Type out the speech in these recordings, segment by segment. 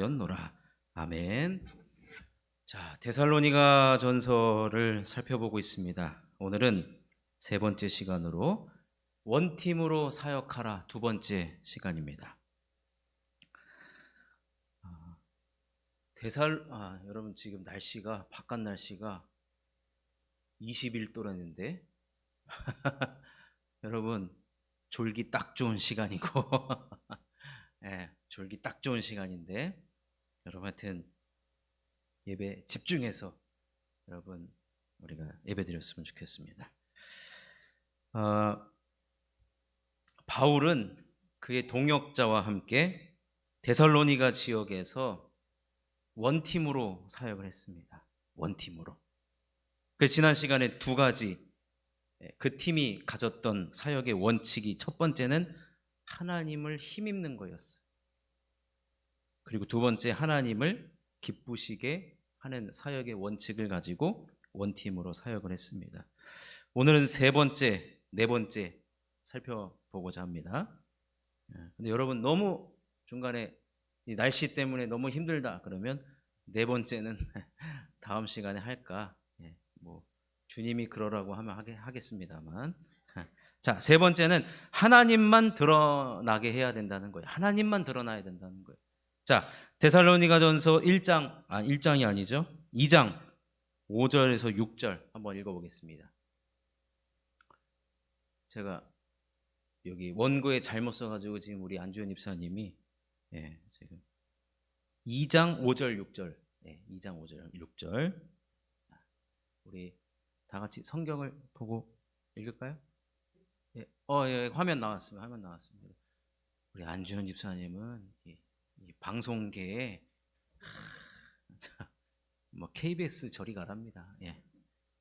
아니하였노라. 아멘. 자, 데살로니가 전서를 살펴보고 있습니다. 오늘은 세 번째 시간으로 원팀으로 사역하라 두 번째 시간입니다. 여러분 지금 날씨가 바깥 날씨가 21도라는데 여러분 졸기 딱 좋은 시간이고 예, 졸기 딱 좋은 시간인데 여러분 하여튼 예배 집중해서 여러분 우리가 예배 드렸으면 좋겠습니다. 바울은 그의 동역자와 함께 데살로니가 지역에서 원팀으로 사역을 했습니다. 원팀으로. 그 지난 시간에 두 가지 그 팀이 가졌던 사역의 원칙이, 첫 번째는 하나님을 힘입는 거였어요. 그리고 두 번째, 하나님을 기쁘시게 하는 사역의 원칙을 가지고 원팀으로 사역을 했습니다. 오늘은 세 번째, 네 번째 살펴보고자 합니다. 근데 여러분 너무 중간에 이 날씨 때문에 너무 힘들다 그러면 네 번째는 다음 시간에 할까? 뭐 주님이 그러라고 하면 하겠습니다만. 자, 세 번째는 하나님만 드러나게 해야 된다는 거예요. 하나님만 드러나야 된다는 거예요. 자, 데살로니가전서 1장이 아니죠. 2장 5절에서 6절 한번 읽어보겠습니다. 제가 여기 원고에 잘못 써가지고 지금 우리 안주현 입사님이 지금 2장 5절 6절 2장 5절 6절 우리 다 같이 성경을 보고 읽을까요? 화면 나왔습니다. 우리 안주현 집사님은 이 방송계에 뭐 KBS 저리 가랍니다.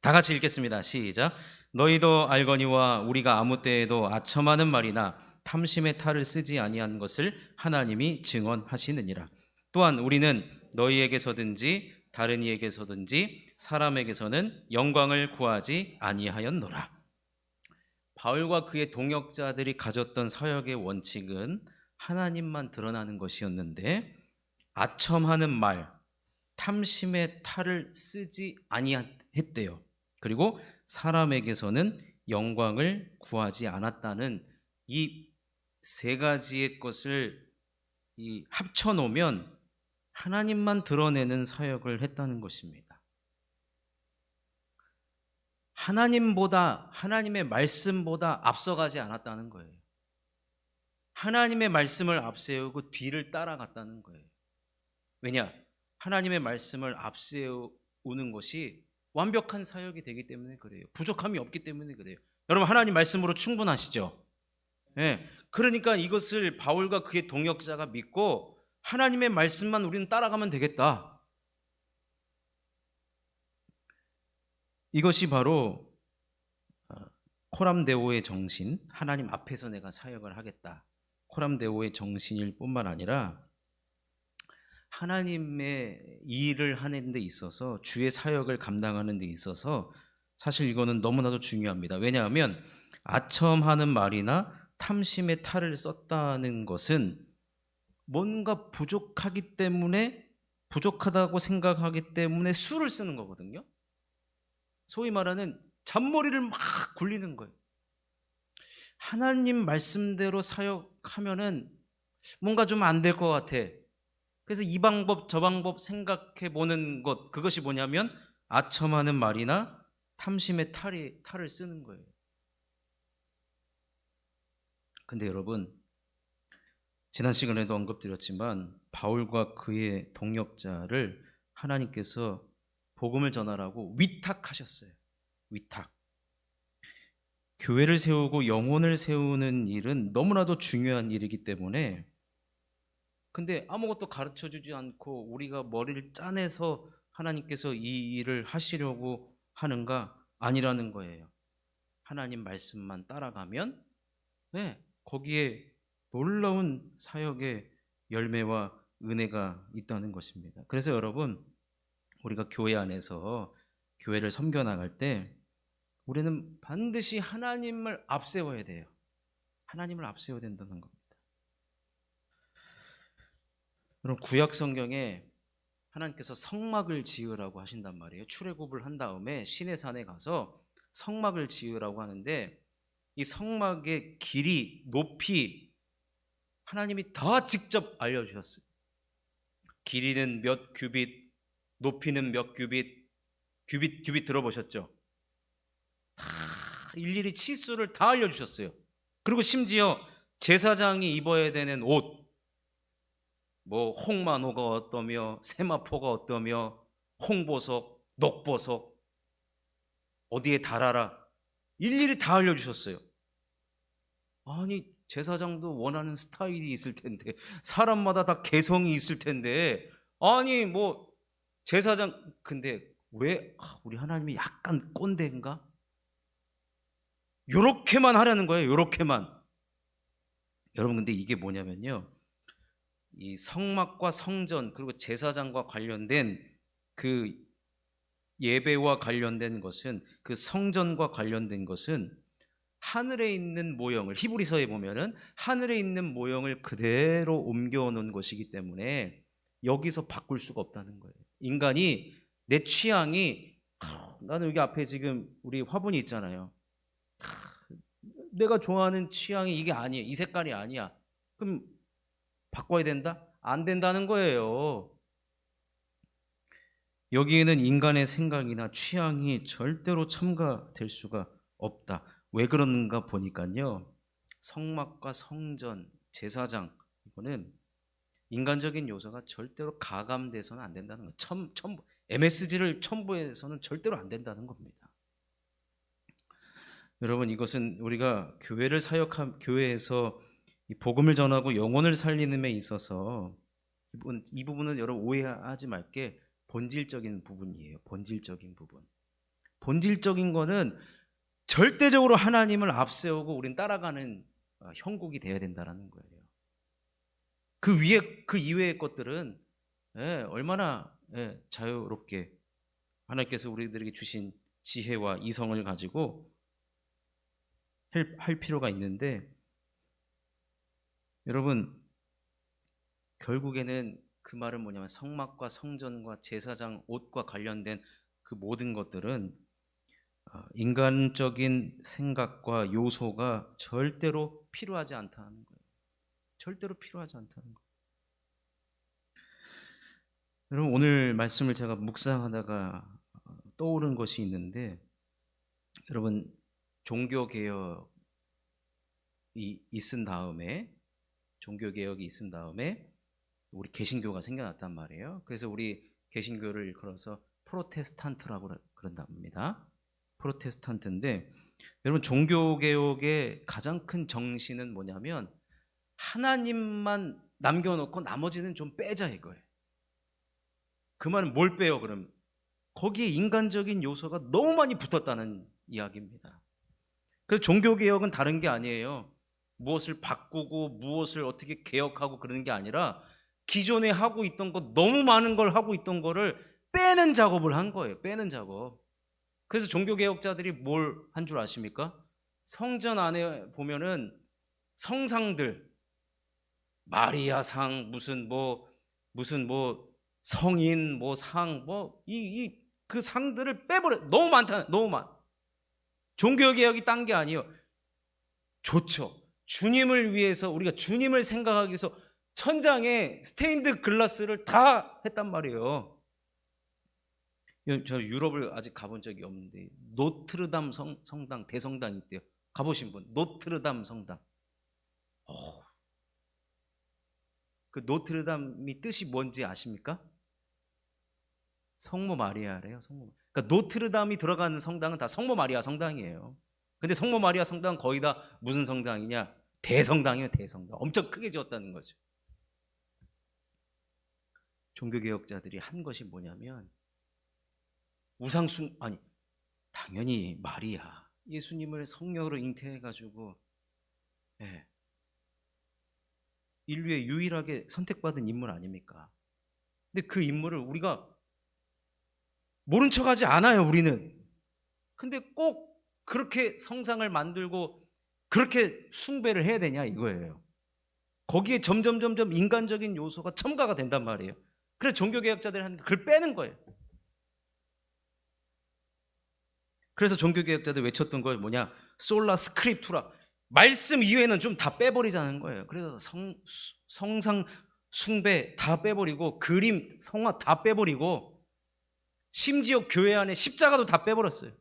다 같이 읽겠습니다. 시작. 너희도 알거니와 우리가 아무 때에도 아첨하는 말이나 탐심의 탈을 쓰지 아니한 것을 하나님이 증언하시느니라. 또한 우리는 너희에게서든지 다른 이에게서든지 사람에게서는 영광을 구하지 아니하였노라. 바울과 그의 동역자들이 가졌던 사역의 원칙은 하나님만 드러나는 것이었는데 아첨하는 말, 탐심의 탈을 쓰지 아니했대요. 그리고 사람에게서는 영광을 구하지 않았다는 이 세 가지의 것을 합쳐놓으면 하나님만 드러내는 사역을 했다는 것입니다. 하나님의 말씀보다 앞서가지 않았다는 거예요. 하나님의 말씀을 앞세우고 뒤를 따라갔다는 거예요. 왜냐? 하나님의 말씀을 앞세우는 것이 완벽한 사역이 되기 때문에 그래요. 부족함이 없기 때문에 그래요. 여러분 하나님 말씀으로 충분하시죠? 그러니까 이것을 바울과 그의 동역자가 믿고 하나님의 말씀만 우리는 따라가면 되겠다. 이것이 바로 코람데오의 정신, 하나님 앞에서 내가 사역을 하겠다. 코람데오의 정신일 뿐만 아니라 하나님의 일을 하는 데 있어서, 주의 사역을 감당하는 데 있어서 사실 이거는 너무나도 중요합니다. 왜냐하면 아첨하는 말이나 탐심의 탈을 썼다는 것은 뭔가 부족하다고 생각하기 때문에 수를 쓰는 거거든요. 소위 말하는 잔머리를 막 굴리는 거예요. 하나님 말씀대로 사역하면은 뭔가 좀 안 될 것 같아. 그래서 이 방법 저 방법 생각해 보는 것, 그것이 뭐냐면 아첨하는 말이나 탐심의 탈을 쓰는 거예요. 근데 여러분, 지난 시간에도 언급드렸지만 바울과 그의 동역자를 하나님께서 복음을 전하라고 위탁하셨어요. 위탁. 교회를 세우고 영혼을 세우는 일은 너무나도 중요한 일이기 때문에, 근데 아무것도 가르쳐주지 않고 우리가 머리를 짜내서 하나님께서 이 일을 하시려고 하는가? 아니라는 거예요. 하나님 말씀만 따라가면 거기에 놀라운 사역의 열매와 은혜가 있다는 것입니다. 그래서 여러분, 우리가 교회 안에서 교회를 섬겨 나갈 때 우리는 반드시 하나님을 앞세워야 돼요. 하나님을 앞세워야 된다는 겁니다. 여러분, 구약 성경에 하나님께서 성막을 지으라고 하신단 말이에요. 출애굽을 한 다음에 시내 산에 가서 성막을 지으라고 하는데, 이 성막의 길이, 높이 하나님이 다 직접 알려주셨어요. 길이는 몇 규빗, 높이는 몇 규빗, 규빗 들어보셨죠? 다 일일이 치수를 다 알려주셨어요. 그리고 심지어 제사장이 입어야 되는 옷, 뭐 홍만호가 어떠며 세마포가 어떠며 홍보석, 녹보석 어디에 달아라, 일일이 다 알려주셨어요. 아니, 제사장도 원하는 스타일이 있을 텐데, 사람마다 다 개성이 있을 텐데, 아니 뭐 제사장, 근데 왜 우리 하나님이 약간 꼰대인가? 요렇게만 하라는 거예요. 요렇게만. 여러분, 근데 이게 뭐냐면요, 이 성막과 성전 그리고 제사장과 관련된 그 예배와 관련된 것은, 그 성전과 관련된 것은 하늘에 있는 모형을, 히브리서에 보면은 하늘에 있는 모형을 그대로 옮겨 놓은 것이기 때문에 여기서 바꿀 수가 없다는 거예요. 인간이 내 취향이, 나는 여기 앞에 지금 우리 화분이 있잖아요. 내가 좋아하는 취향이 이게 아니에요. 이 색깔이 아니야. 그럼 바꿔야 된다? 안 된다는 거예요. 여기에는 인간의 생각이나 취향이 절대로 첨가될 수가 없다. 왜 그런가 보니까요, 성막과 성전, 제사장, 이거는 인간적인 요소가 절대로 가감돼서는 안 된다는 거예요. MSG를 첨부해서는 절대로 안 된다는 겁니다. 여러분, 이것은 우리가 교회에서 이 복음을 전하고 영혼을 살리는 데 있어서 이 부분은 여러분 오해하지 말게, 본질적인 부분이에요. 본질적인 부분. 본질적인 거는 절대적으로 하나님을 앞세우고 우린 따라가는 형국이 되어야 된다는 거예요. 그 이외의 것들은 얼마나 자유롭게 하나님께서 우리들에게 주신 지혜와 이성을 가지고 할 필요가 있는데, 여러분, 결국에는 그 말은 뭐냐면, 성막과 성전과 제사장 옷과 관련된 그 모든 것들은 인간적인 생각과 요소가 절대로 필요하지 않다는 거예요. 절대로 필요하지 않다는 거예요. 여러분, 오늘 말씀을 제가 묵상하다가 떠오른 것이 있는데, 여러분, 종교개혁이 있은 다음에 우리 개신교가 생겨났단 말이에요. 그래서 우리 개신교를 일컬어서 프로테스탄트라고 그런답니다. 프로테스탄트인데, 여러분, 종교개혁의 가장 큰 정신은 뭐냐면, 하나님만 남겨놓고 나머지는 좀 빼자 이거예요. 그 말은 뭘 빼요? 그럼 거기에 인간적인 요소가 너무 많이 붙었다는 이야기입니다. 그래서 종교개혁은 다른 게 아니에요. 무엇을 바꾸고 무엇을 어떻게 개혁하고 그러는 게 아니라, 기존에 하고 있던 거, 너무 많은 걸 하고 있던 거를 빼는 작업을 한 거예요. 빼는 작업. 그래서 종교개혁자들이 뭘 한 줄 아십니까? 성전 안에 보면은 성상들, 마리아상, 무슨 성인 상, 그 상들을 빼버려. 너무 많다. 너무 많아. 종교개혁이 딴 게 아니에요. 좋죠. 주님을 위해서, 우리가 주님을 생각하기 위해서 천장에 스테인드 글라스를 다 했단 말이에요. 저 유럽을 아직 가본 적이 없는데, 노트르담 성당, 대성당이 있대요. 가보신 분? 노트르담 성당. 그 노트르담이 뜻이 뭔지 아십니까? 성모 마리아래요. 그러니까 노트르담이 들어가는 성당은 다 성모 마리아 성당이에요. 근데 성모 마리아 성당은 거의 다 무슨 성당이냐? 대성당이에요. 대성당. 엄청 크게 지었다는 거죠. 종교개혁자들이 한 것이 뭐냐면, 당연히 마리아, 예수님을 성령으로 잉태해가지고 인류의 유일하게 선택받은 인물 아닙니까? 근데 그 인물을 우리가 모른 척하지 않아요, 우리는. 근데 꼭 그렇게 성상을 만들고 그렇게 숭배를 해야 되냐 이거예요. 거기에 점점 인간적인 요소가 첨가가 된단 말이에요. 그래서 종교개혁자들이 하는 게 그걸 빼는 거예요. 그래서 종교개혁자들 외쳤던 거 뭐냐? 솔라 스크립투라. 말씀 이외에는 좀 다 빼버리자는 거예요. 그래서 성상 숭배 다 빼버리고, 그림 성화 다 빼버리고, 심지어 교회 안에 십자가도 다 빼버렸어요.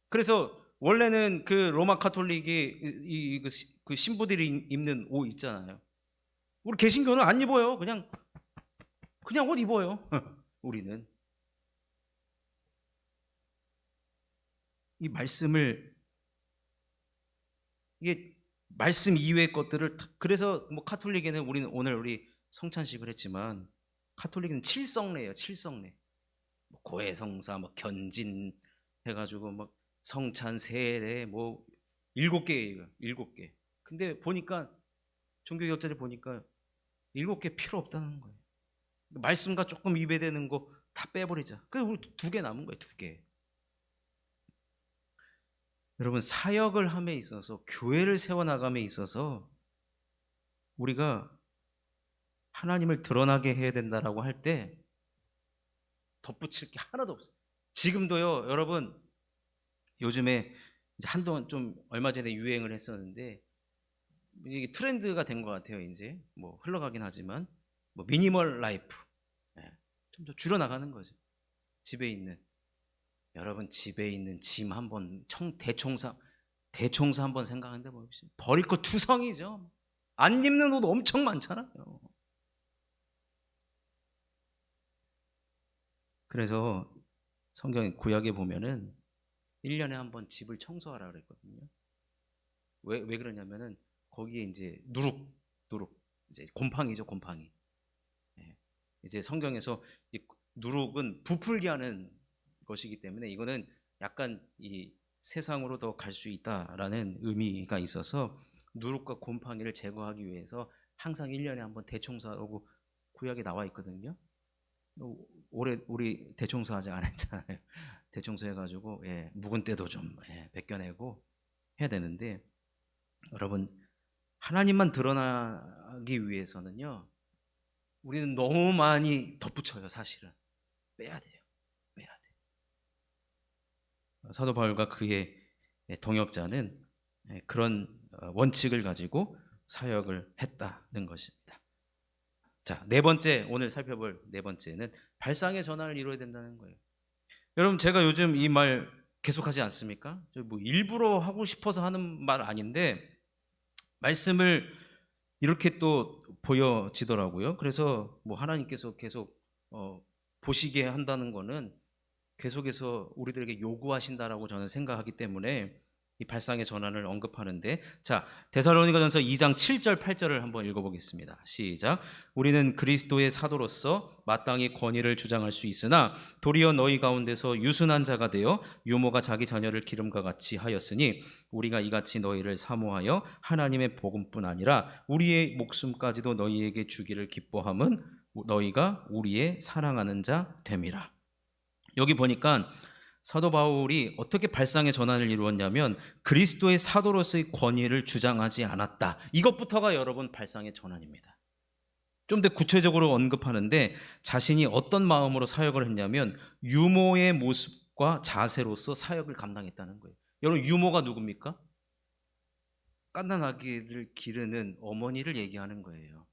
그래서 원래는 그 로마 카톨릭이 그 신부들이 입는 옷 있잖아요. 우리 개신교는 안 입어요. 그냥 옷 입어요. 우리는 이 말씀을, 이게 말씀 이외의 것들을, 그래서 뭐 카톨릭에는 우리는 오늘 우리 성찬식을 했지만 카톨릭은 칠성례예요. 칠성례. 뭐 고해성사, 뭐 견진 해가지고 막 성찬, 세례, 뭐 7개예요. 7개. 근데 보니까 종교개혁자들 보니까 7개 필요 없다는 거예요. 말씀과 조금 위배되는 거 다 빼버리자. 그래서 우리 2개 남은 거예요. 2개. 여러분, 사역을 함에 있어서, 교회를 세워나감에 있어서 우리가 하나님을 드러나게 해야 된다라고 할 때 덧붙일 게 하나도 없어요. 지금도요, 여러분, 요즘에 이제 한동안 좀 얼마 전에 유행을 했었는데 이게 트렌드가 된 것 같아요. 이제 뭐 흘러가긴 하지만 뭐 미니멀 라이프, 좀 더 줄여나가는 거죠. 집에 있는, 여러분 집에 있는 짐 한번 대청소 한번 생각하는데 뭐 버릴 거 투성이죠. 안 입는 옷 엄청 많잖아요. 그래서 성경 구약에 보면은 1년에 한 번 집을 청소하라 그랬거든요. 왜 그러냐면은 거기에 이제 누룩 이제 곰팡이죠, 곰팡이. 이제 성경에서 이 누룩은 부풀게 하는 것이기 때문에 이거는 약간 이 세상으로 더 갈 수 있다라는 의미가 있어서 누룩과 곰팡이를 제거하기 위해서 항상 1년에 한 번 대청소하고 구약에 나와 있거든요. 올해 우리 대청소 아직 안 했잖아요. 대청소해가지고 묵은 때도 좀 벗겨내고 해야 되는데, 여러분, 하나님만 드러나기 위해서는요, 우리는 너무 많이 덧붙여요. 사실은 빼야 돼요. 사도 바울과 그의 동역자는 그런 원칙을 가지고 사역을 했다는 것입니다. 자, 오늘 살펴볼 4번째는 발상의 전환을 이루어야 된다는 거예요. 여러분, 제가 요즘 이 말 계속하지 않습니까? 뭐 일부러 하고 싶어서 하는 말 아닌데 말씀을 이렇게 또 보여지더라고요. 그래서 뭐 하나님께서 계속 보시게 한다는 거는 계속해서 우리들에게 요구하신다라고 저는 생각하기 때문에 이 발상의 전환을 언급하는데, 자, 데살로니가전서 2장 7절 8절을 한번 읽어보겠습니다. 시작. 우리는 그리스도의 사도로서 마땅히 권위를 주장할 수 있으나 도리어 너희 가운데서 유순한 자가 되어 유모가 자기 자녀를 기름과 같이 하였으니 우리가 이같이 너희를 사모하여 하나님의 복음뿐 아니라 우리의 목숨까지도 너희에게 주기를 기뻐함은 너희가 우리의 사랑하는 자 됨이라. 여기 보니까 사도 바울이 어떻게 발상의 전환을 이루었냐면 그리스도의 사도로서의 권위를 주장하지 않았다. 이것부터가 여러분 발상의 전환입니다. 좀 더 구체적으로 언급하는데 자신이 어떤 마음으로 사역을 했냐면 유모의 모습과 자세로서 사역을 감당했다는 거예요. 여러분, 유모가 누굽니까? 갓난 아기를 기르는 어머니를 얘기하는 거예요.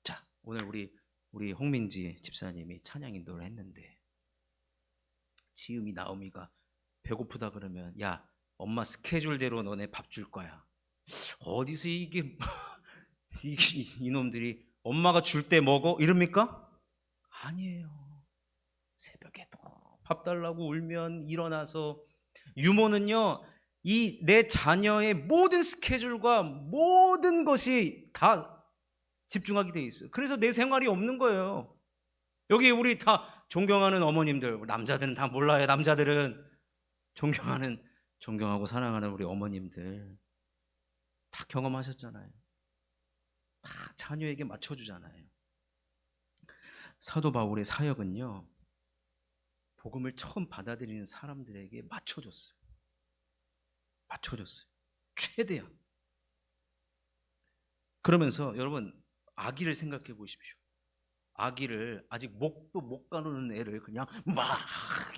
자, 오늘 우리 홍민지 집사님이 찬양 인도를 했는데 지음이 나오미가 배고프다 그러면 야, 엄마 스케줄대로 너네 밥 줄 거야. 어디서 이게 이놈들이 엄마가 줄 때 먹어? 이럽니까? 아니에요. 새벽에도 밥 달라고 울면 일어나서, 유모는요, 이 내 자녀의 모든 스케줄과 모든 것이 다 집중하게 돼 있어요. 그래서 내 생활이 없는 거예요. 여기 우리 다 존경하는 어머님들, 남자들은 다 몰라요. 남자들은 존경하고 사랑하는 우리 어머님들 다 경험하셨잖아요. 다 자녀에게 맞춰주잖아요. 사도 바울의 사역은요, 복음을 처음 받아들이는 사람들에게 맞춰줬어요. 최대한. 그러면서 여러분 아기를 생각해 보십시오. 아기를 아직 목도 못 가누는 애를 그냥 막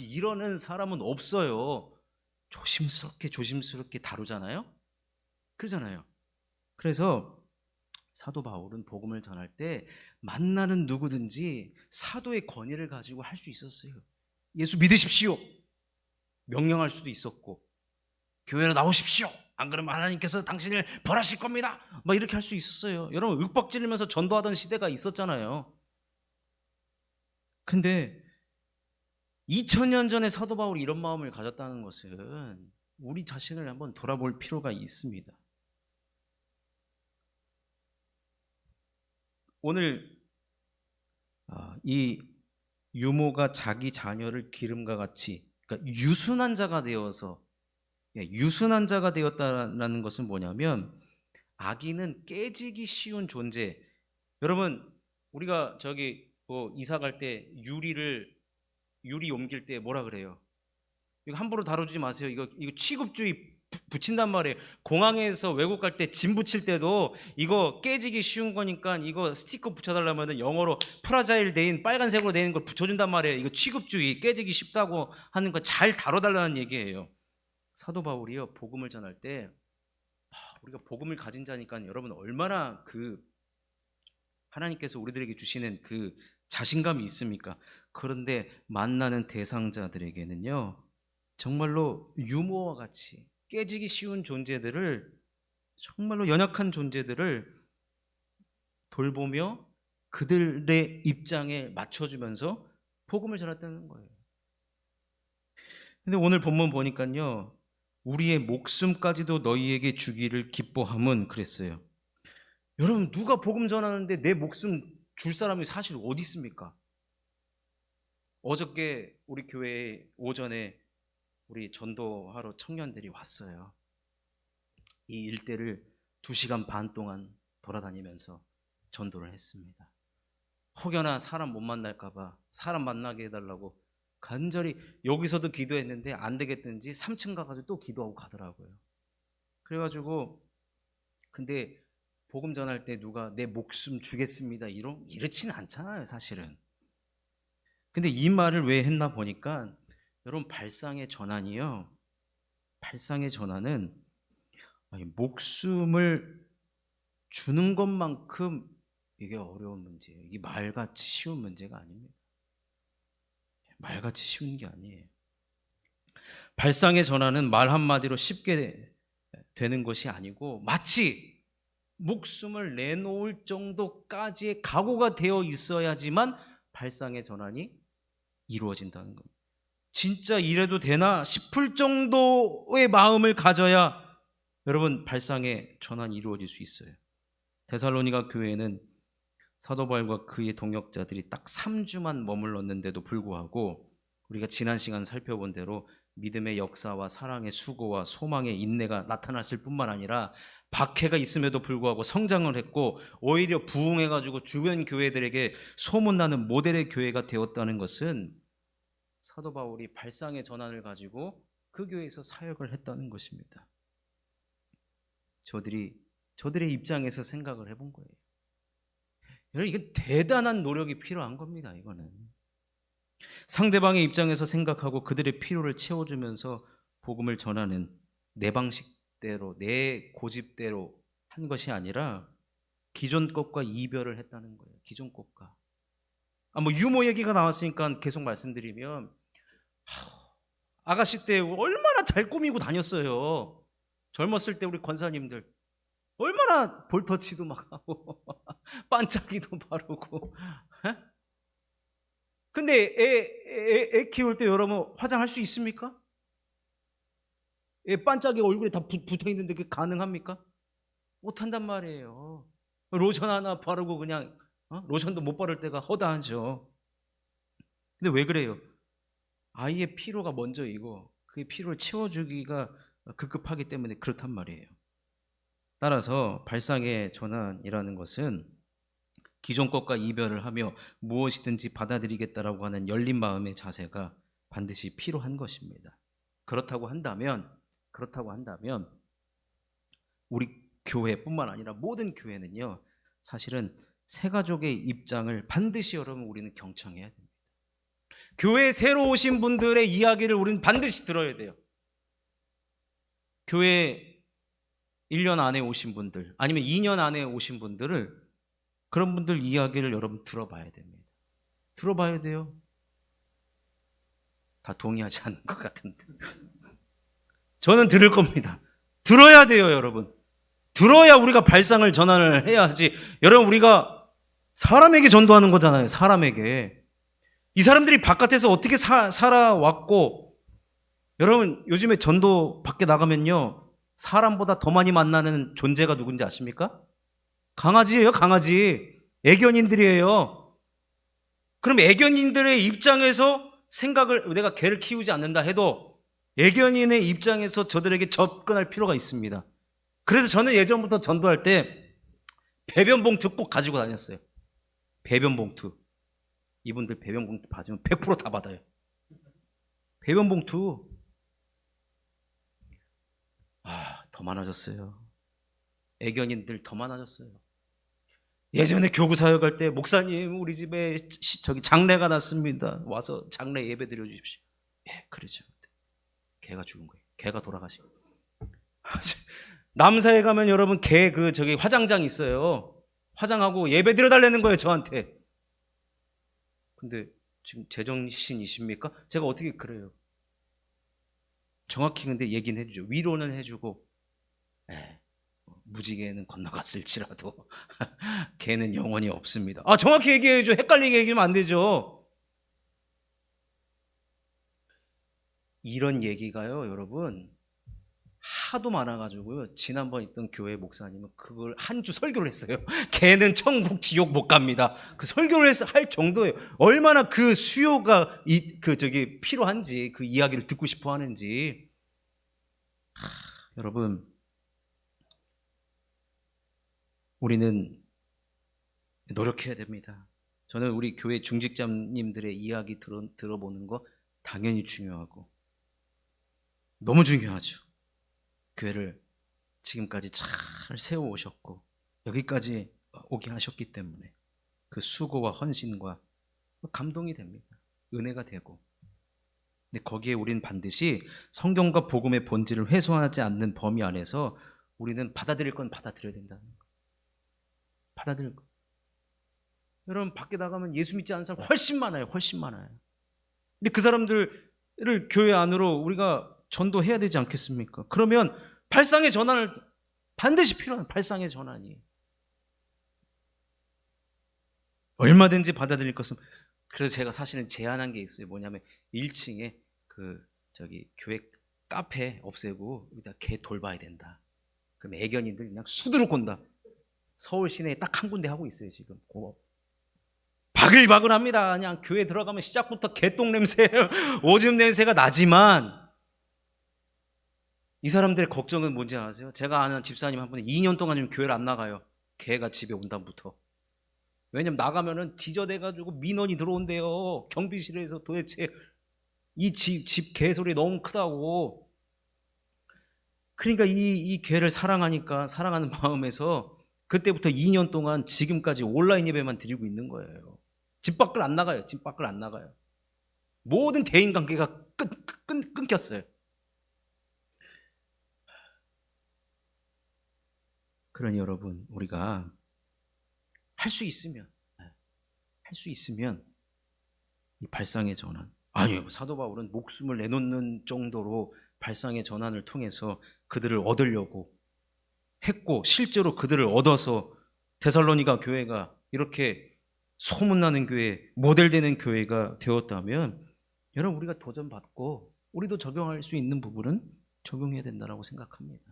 이러는 사람은 없어요. 조심스럽게 조심스럽게 다루잖아요. 그러잖아요. 그래서 사도 바울은 복음을 전할 때 만나는 누구든지 사도의 권위를 가지고 할 수 있었어요. 예수 믿으십시오. 명령할 수도 있었고, 교회로 나오십시오. 안 그러면 하나님께서 당신을 벌하실 겁니다. 막 이렇게 할 수 있었어요. 여러분 윽박지르면서 전도하던 시대가 있었잖아요. 근데 2000년 전에 사도 바울이 이런 마음을 가졌다는 것은 우리 자신을 한번 돌아볼 필요가 있습니다. 오늘 이 유모가 자기 자녀를 기름과 같이, 그러니까 유순한 자가 되어서, 유순한 자가 되었다라는 것은 뭐냐면 아기는 깨지기 쉬운 존재. 여러분 우리가 뭐 이사 갈 때 유리 옮길 때 뭐라 그래요? 이거 함부로 다루지 마세요. 이거 취급주의 붙인단 말이에요. 공항에서 외국 갈 때 짐 붙일 때도 이거 깨지기 쉬운 거니까 이거 스티커 붙여달라면 영어로 프라자일 데인 빨간색으로 되어 있는 걸 붙여준단 말이에요. 이거 취급주의, 깨지기 쉽다고 하는 거 잘 다뤄달라는 얘기예요. 사도 바울이요 복음을 전할 때 우리가 복음을 가진 자니까 여러분 얼마나 하나님께서 우리들에게 주시는 그 자신감이 있습니까? 그런데 만나는 대상자들에게는요 정말로 유모와 같이 깨지기 쉬운 존재들을, 정말로 연약한 존재들을 돌보며 그들의 입장에 맞춰주면서 복음을 전했다는 거예요. 근데 오늘 본문 보니까요 우리의 목숨까지도 너희에게 주기를 기뻐함은 그랬어요. 여러분 누가 복음 전하는데 내 목숨 줄 사람이 사실 어디 있습니까? 어저께 우리 교회에 오전에 우리 전도하러 청년들이 왔어요. 이 일대를 2시간 반 동안 돌아다니면서 전도를 했습니다. 혹여나 사람 못 만날까 봐 사람 만나게 해달라고 간절히 여기서도 기도했는데 안 되겠든지 3층 가가지고 또 기도하고 가더라고요. 그래가지고 근데 복음 전할 때 누가 내 목숨 주겠습니다 이렇지는 않잖아요 사실은. 근데 이 말을 왜 했나 보니까 여러분 발상의 전환이요, 발상의 전환은 목숨을 주는 것만큼 이게 어려운 문제예요. 이게 말같이 쉬운 문제가 아닙니다. 말같이 쉬운 게 아니에요. 발상의 전환은 말 한마디로 쉽게 되는 것이 아니고 마치 목숨을 내놓을 정도까지의 각오가 되어 있어야지만 발상의 전환이 이루어진다는 겁니다. 진짜 이래도 되나 싶을 정도의 마음을 가져야 여러분 발상의 전환이 이루어질 수 있어요. 데살로니가 교회에는 사도 바울과 그의 동역자들이 딱 3주만 머물렀는데도 불구하고 우리가 지난 시간 살펴본 대로 믿음의 역사와 사랑의 수고와 소망의 인내가 나타났을 뿐만 아니라 박해가 있음에도 불구하고 성장을 했고 오히려 부흥해가지고 주변 교회들에게 소문나는 모델의 교회가 되었다는 것은 사도 바울이 발상의 전환을 가지고 그 교회에서 사역을 했다는 것입니다. 저들의 입장에서 생각을 해본 거예요. 여러분 이게 대단한 노력이 필요한 겁니다. 이거는 상대방의 입장에서 생각하고 그들의 필요를 채워주면서 복음을 전하는 내 방식대로 내 고집대로 한 것이 아니라 기존 것과 이별을 했다는 거예요. 기존 것과. 뭐 유모 얘기가 나왔으니까 계속 말씀드리면 아가씨 때 얼마나 잘 꾸미고 다녔어요. 젊었을 때 우리 권사님들 얼마나 볼터치도 막 하고 반짝이도 바르고. 근데 애 키울 때 여러분 화장할 수 있습니까? 애 반짝이 얼굴에 다 붙어 있는데 그게 가능합니까? 못한단 말이에요. 로션 하나 바르고 그냥 로션도 못 바를 때가 허다하죠. 근데 왜 그래요? 아이의 피로가 먼저이고 그의 피로를 채워주기가 급급하기 때문에 그렇단 말이에요. 따라서 발상의 전환이라는 것은 기존 것과 이별을 하며 무엇이든지 받아들이겠다라고 하는 열린 마음의 자세가 반드시 필요한 것입니다. 그렇다고 한다면 우리 교회뿐만 아니라 모든 교회는요, 사실은 새가족의 입장을 반드시 여러분 우리는 경청해야 됩니다. 교회에 새로 오신 분들의 이야기를 우리는 반드시 들어야 돼요. 교회 1년 안에 오신 분들, 아니면 2년 안에 오신 분들을, 그런 분들 이야기를 여러분 들어봐야 됩니다. 들어봐야 돼요. 다 동의하지 않는 것 같은데. 저는 들을 겁니다. 들어야 돼요, 여러분. 들어야 우리가 발상을 전환을 해야 하지. 여러분, 우리가 사람에게 전도하는 거잖아요. 사람에게. 이 사람들이 바깥에서 어떻게 살아왔고, 여러분 요즘에 전도 밖에 나가면요, 사람보다 더 많이 만나는 존재가 누군지 아십니까? 강아지예요. 강아지. 애견인들이에요. 그럼 애견인들의 입장에서 생각을, 내가 개를 키우지 않는다 해도 애견인의 입장에서 저들에게 접근할 필요가 있습니다. 그래서 저는 예전부터 전도할 때 배변 봉투 꼭 가지고 다녔어요. 배변 봉투. 이분들 배변 봉투 받으면 100% 다 받아요. 배변 봉투. 더 많아졌어요. 애견인들 더 많아졌어요. 예전에 교구 사역할 때, 목사님 우리 집에 저기 장례가 났습니다. 와서 장례 예배 드려 주십시오. 예, 그러죠. 개가 죽은 거예요. 개가 돌아가신 거예요. 남사에 가면 여러분 개 저기 화장장 있어요. 화장하고 예배 드려 달라는 거예요, 저한테. 근데 지금 제정신이십니까? 제가 어떻게 그래요? 정확히 근데 얘기는 해주죠. 위로는 해주고, 무지개는 건너갔을지라도 개는 영원히 없습니다. 정확히 얘기해줘. 헷갈리게 얘기하면 안 되죠. 이런 얘기가요, 여러분, 하도 많아가지고요, 지난번 있던 교회 목사님은 그걸 한 주 설교를 했어요. 개는 천국 지옥 못 갑니다. 그 설교를 할 정도예요. 얼마나 그 수요가 저기 필요한지, 그 이야기를 듣고 싶어 하는지. 여러분, 우리는 노력해야 됩니다. 저는 우리 교회 중직자님들의 이야기 들어보는 거 당연히 중요하고, 너무 중요하죠. 교회를 지금까지 잘 세워오셨고 여기까지 오게 하셨기 때문에 그 수고와 헌신과 감동이 됩니다. 은혜가 되고. 근데 거기에 우리는 반드시 성경과 복음의 본질을 훼손하지 않는 범위 안에서 우리는 받아들일 건 받아들여야 된다는 거. 받아들일 거. 여러분, 밖에 나가면 예수 믿지 않는 사람 훨씬 많아요. 훨씬 많아요. 근데 그 사람들을 교회 안으로 우리가 전도해야 되지 않겠습니까? 그러면 발상의 전환을 반드시 필요한, 발상의 전환이 얼마든지 받아들일 것은. 그래서 제가 사실은 제안한 게 있어요. 뭐냐면 1층에 저기 교회 카페 없애고 여기다 개 돌봐야 된다. 그럼 애견인들 그냥 수두룩 온다. 서울 시내에 딱 한 군데 하고 있어요, 지금. 바글바글합니다. 그냥 교회 들어가면 시작부터 개똥 냄새, 오줌 냄새가 나지만, 이 사람들의 걱정은 뭔지 아세요? 제가 아는 집사님 한 분이 2년 동안 지금 교회를 안 나가요. 개가 집에 온 다음부터. 왜냐면 나가면은 지저대가지고 민원이 들어온대요. 경비실에서 도대체 이 집 개소리 너무 크다고. 그러니까 이 개를 사랑하니까, 사랑하는 마음에서 그때부터 2년 동안 지금까지 온라인 예배만 드리고 있는 거예요. 집 밖을 안 나가요. 집 밖을 안 나가요. 모든 대인관계가 끊겼어요. 그러니 여러분, 우리가 할 수 있으면 이 발상의 전환, 아니요, 사도 바울은 목숨을 내놓는 정도로 발상의 전환을 통해서 그들을 얻으려고 했고, 실제로 그들을 얻어서 데살로니가 교회가 이렇게 소문나는 교회, 모델되는 교회가 되었다면, 여러분, 우리가 도전받고 우리도 적용할 수 있는 부분은 적용해야 된다고 생각합니다.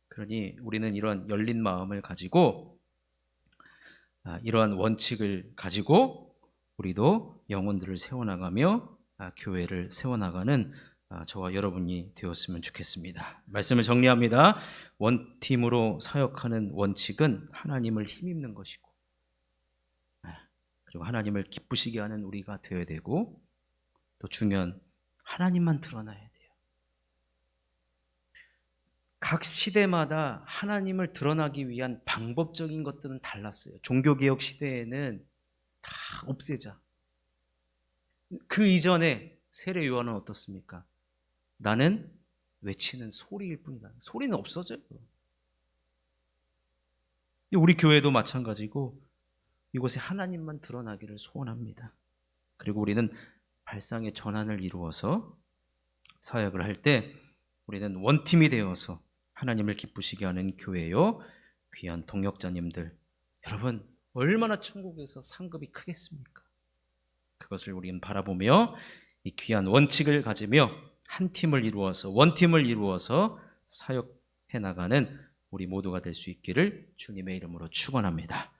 그러니 우리는 이러한 열린 마음을 가지고, 이러한 원칙을 가지고 우리도 영혼들을 세워나가며 교회를 세워나가는 저와 여러분이 되었으면 좋겠습니다. 말씀을 정리합니다. 원팀으로 사역하는 원칙은 하나님을 힘입는 것이고, 그리고 하나님을 기쁘시게 하는 우리가 되어야 되고, 또 중요한, 하나님만 드러나야 돼요. 각 시대마다 하나님을 드러나기 위한 방법적인 것들은 달랐어요. 종교개혁 시대에는 다 없애자. 그 이전에 세례 요한은 어떻습니까? 나는 외치는 소리일 뿐이다. 소리는 없어져요. 우리 교회도 마찬가지고 이곳에 하나님만 드러나기를 소원합니다. 그리고 우리는 발상의 전환을 이루어서 사역을 할 때 우리는 원팀이 되어서 하나님을 기쁘시게 하는 교회요. 귀한 동역자님들, 여러분 얼마나 천국에서 상급이 크겠습니까? 그것을 우리는 바라보며 이 귀한 원칙을 가지며 한 팀을 이루어서, 원팀을 이루어서 사역해 나가는 우리 모두가 될 수 있기를 주님의 이름으로 축원합니다.